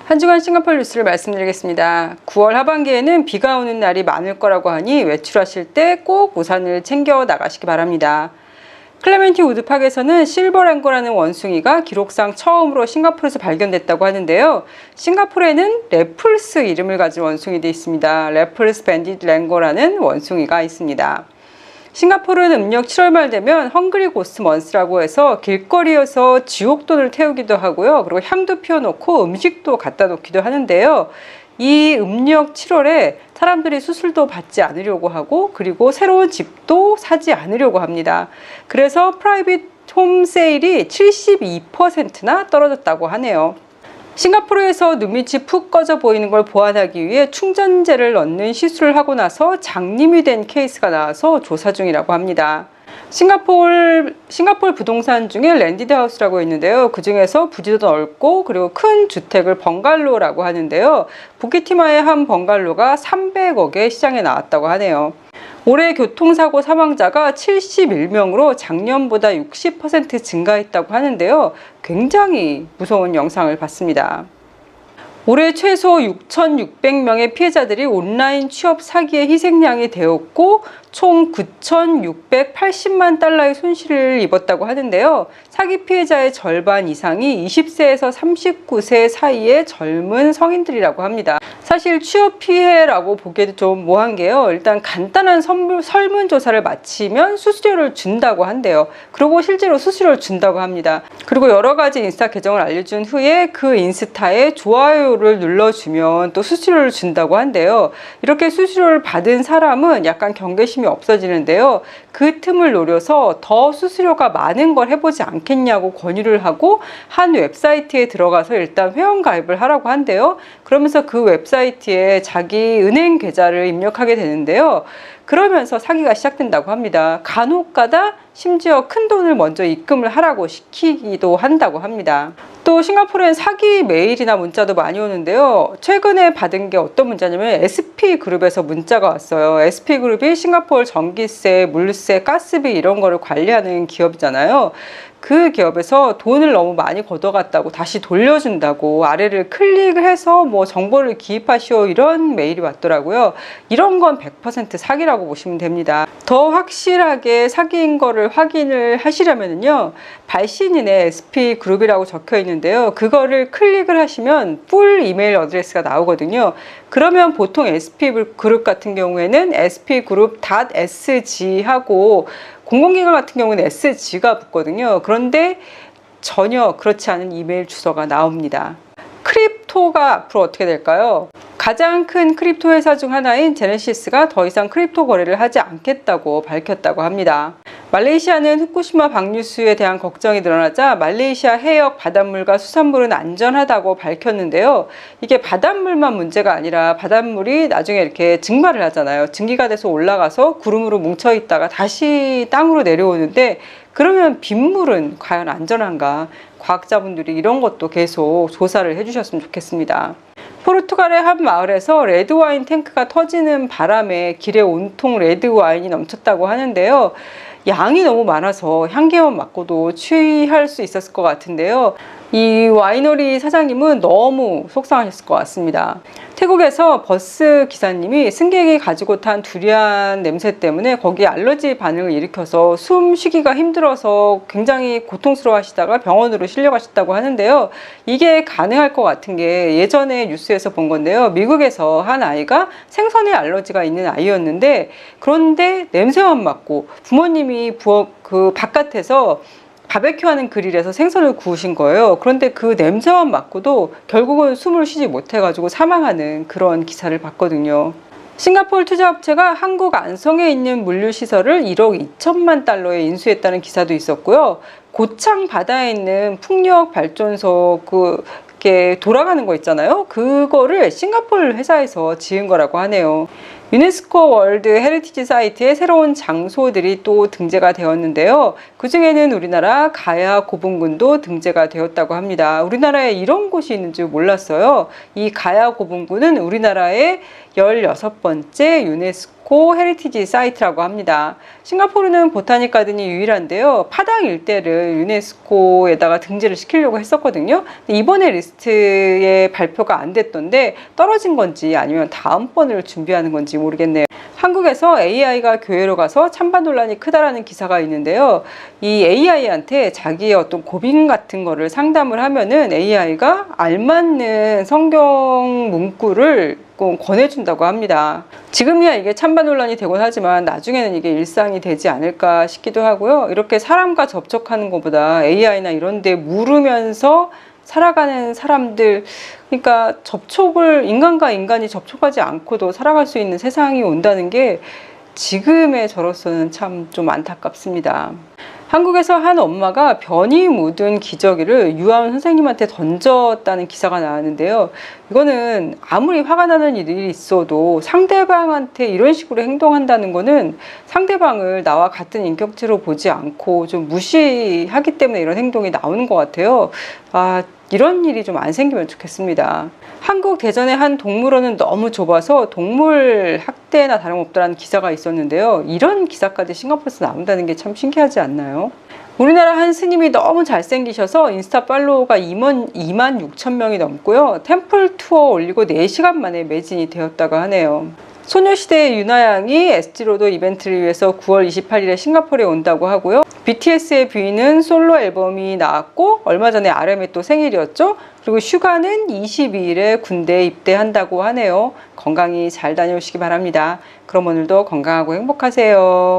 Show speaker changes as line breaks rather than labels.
한 주간 싱가포르 뉴스를 말씀드리겠습니다. 9월 하반기에는 비가 오는 날이 많을 거라고 하니 외출하실 때 꼭 우산을 챙겨 나가시기 바랍니다. 클레멘티 우드팍에서는 실버랭고라는 원숭이가 기록상 처음으로 싱가포르에서 발견됐다고 하는데요. 싱가포르에는 래플스 이름을 가진 원숭이도 있습니다. 래플스 밴디드 랭고라는 원숭이가 있습니다. 싱가포르는 음력 7월 말 되면 헝그리 고스트 먼스라고 해서 길거리에서 지옥돈을 태우기도 하고요. 그리고 향도 피워놓고 음식도 갖다 놓기도 하는데요. 이 음력 7월에 사람들이 수술도 받지 않으려고 하고 그리고 새로운 집도 사지 않으려고 합니다. 그래서 프라이빗 홈 세일이 72%나 떨어졌다고 하네요. 싱가포르에서 눈밑이 푹 꺼져 보이는 걸 보완하기 위해 충전재를 넣는 시술을 하고 나서 장님이 된 케이스가 나와서 조사 중이라고 합니다. 싱가포르 부동산 중에 랜디드 하우스라고 있는데요. 그 중에서 부지도 넓고 그리고 큰 주택을 번갈로라고 하는데요. 부키티마의 한 번갈로가 300억에 시장에 나왔다고 하네요. 올해 교통사고 사망자가 71명으로 작년보다 60% 증가했다고 하는데요. 굉장히 무서운 영상을 봤습니다. 올해 최소 6,600명의 피해자들이 온라인 취업 사기의 희생양이 되었고 총 9,680만 달러의 손실을 입었다고 하는데요. 사기 피해자의 절반 이상이 20세에서 39세 사이의 젊은 성인들이라고 합니다. 사실 취업 피해라고 보기에도 좀 모호한 게요. 일단 간단한 설문조사를 마치면 수수료를 준다고 한대요. 그리고 실제로 수수료를 준다고 합니다. 그리고 여러 가지 인스타 계정을 알려준 후에 그 인스타에 좋아요를 눌러주면 또 수수료를 준다고 한대요. 이렇게 수수료를 받은 사람은 약간 경계심이 없어지는데요. 그 틈을 노려서 더 수수료가 많은 걸 해보지 않겠냐고 권유를 하고 한 웹사이트에 들어가서 일단 회원가입을 하라고 한대요. 그러면서 그 웹사이트에 자기 은행 계좌를 입력하게 되는데요. 그러면서 사기가 시작된다고 합니다. 간혹가다 심지어 큰 돈을 먼저 입금을 하라고 시키기도 한다고 합니다. 또 싱가포르엔 사기 메일이나 문자도 많이 오는데요. 최근에 받은 게 어떤 문자냐면 SP그룹에서 문자가 왔어요. SP그룹이 싱가포르 전기세, 물세, 가스비 이런 거를 관리하는 기업이잖아요. 그 기업에서 돈을 너무 많이 걷어갔다고 다시 돌려준다고 아래를 클릭을 해서 뭐 정보를 기입하시오 이런 메일이 왔더라고요. 이런 건 100% 사기라고 보시면 됩니다. 더 확실하게 사기인 거를 확인을 하시려면요. 발신인의 SP그룹이라고 적혀 있는데요. 그거를 클릭을 하시면 풀 이메일 어드레스가 나오거든요. 그러면 보통 SP그룹 같은 경우에는 spgroup.sg 하고 공공기관 같은 경우는 SG가 붙거든요. 그런데 전혀 그렇지 않은 이메일 주소가 나옵니다. 크립토가 앞으로 어떻게 될까요? 가장 큰 크립토 회사 중 하나인 제네시스가 더 이상 크립토 거래를 하지 않겠다고 밝혔다고 합니다. 말레이시아는 후쿠시마 방류수에 대한 걱정이 늘어나자 말레이시아 해역 바닷물과 수산물은 안전하다고 밝혔는데요. 이게 바닷물만 문제가 아니라 바닷물이 나중에 이렇게 증발을 하잖아요. 증기가 돼서 올라가서 구름으로 뭉쳐 있다가 다시 땅으로 내려오는데 그러면 빗물은 과연 안전한가? 과학자분들이 이런 것도 계속 조사를 해주셨으면 좋겠습니다. 포르투갈의 한 마을에서 레드와인 탱크가 터지는 바람에 길에 온통 레드와인이 넘쳤다고 하는데요. 양이 너무 많아서 향기만 맡고도 취할 수 있었을 것 같은데요. 이 와이너리 사장님은 너무 속상하셨을 것 같습니다. 태국에서 버스 기사님이 승객이 가지고 탄 두리안 냄새 때문에 거기에 알러지 반응을 일으켜서 숨 쉬기가 힘들어서 굉장히 고통스러워 하시다가 병원으로 실려가셨다고 하는데요. 이게 가능할 것 같은 게 예전에 뉴스에서 본 건데요. 미국에서 한 아이가 생선에 알러지가 있는 아이였는데 그런데 냄새만 맡고 부모님이 그 바깥에서 바베큐 하는 그릴에서 생선을 구우신 거예요. 그런데 그 냄새만 맡고도 결국은 숨을 쉬지 못해가지고 사망하는 그런 기사를 봤거든요. 싱가포르 투자업체가 한국 안성에 있는 물류시설을 1억 2천만 달러에 인수했다는 기사도 있었고요. 고창 바다에 있는 풍력 발전소 이렇게 돌아가는 거 있잖아요. 그거를 싱가포르 회사에서 지은 거라고 하네요. 유네스코 월드 헤리티지 사이트에 새로운 장소들이 또 등재가 되었는데요. 그중에는 우리나라 가야 고분군도 등재가 되었다고 합니다. 우리나라에 이런 곳이 있는 줄 몰랐어요. 이 가야 고분군은 우리나라의 16번째 유네스코 헤리티지 사이트라고 합니다. 싱가포르는 보타닉 가든이 유일한데요. 파당 일대를 유네스코에다가 등재를 시키려고 했었거든요. 근데 이번에 리스트에 발표가 안 됐던데 떨어진 건지 아니면 다음번을 준비하는 건지 모르겠네요. 한국에서 AI가 교회로 가서 찬반 논란이 크다라는 기사가 있는데요. 이 AI한테 자기의 어떤 고민 같은 거를 상담을 하면은 AI가 알맞는 성경 문구를 권해준다고 합니다. 지금이야 이게 찬반 논란이 되곤 하지만 나중에는 이게 일상이 되지 않을까 싶기도 하고요. 이렇게 사람과 접촉하는 것보다 AI나 이런 데 물으면서 살아가는 사람들, 그러니까 인간과 인간이 접촉하지 않고도 살아갈 수 있는 세상이 온다는 게 지금의 저로서는 참 좀 안타깝습니다. 한국에서 한 엄마가 변이 묻은 기저귀를 유아원 선생님한테 던졌다는 기사가 나왔는데요. 이거는 아무리 화가 나는 일이 있어도 상대방한테 이런 식으로 행동한다는 거는 상대방을 나와 같은 인격체로 보지 않고 좀 무시하기 때문에 이런 행동이 나오는 것 같아요. 이런 일이 좀 안 생기면 좋겠습니다. 한국 대전의 한 동물원은 너무 좁아서 동물 학대나 다름없다라는 기사가 있었는데요. 이런 기사까지 싱가포르에서 나온다는 게 참 신기하지 않나요? 우리나라 한 스님이 너무 잘생기셔서 인스타 팔로워가 2만 6천 명이 넘고요. 템플 투어 올리고 4시간 만에 매진이 되었다고 하네요. 소녀시대의 유나양이 SG로드 이벤트를 위해서 9월 28일에 싱가포르에 온다고 하고요. BTS의 뷔는 솔로 앨범이 나왔고 얼마 전에 RM의 또 생일이었죠. 그리고 슈가는 22일에 군대에 입대한다고 하네요. 건강히 잘 다녀오시기 바랍니다. 그럼 오늘도 건강하고 행복하세요.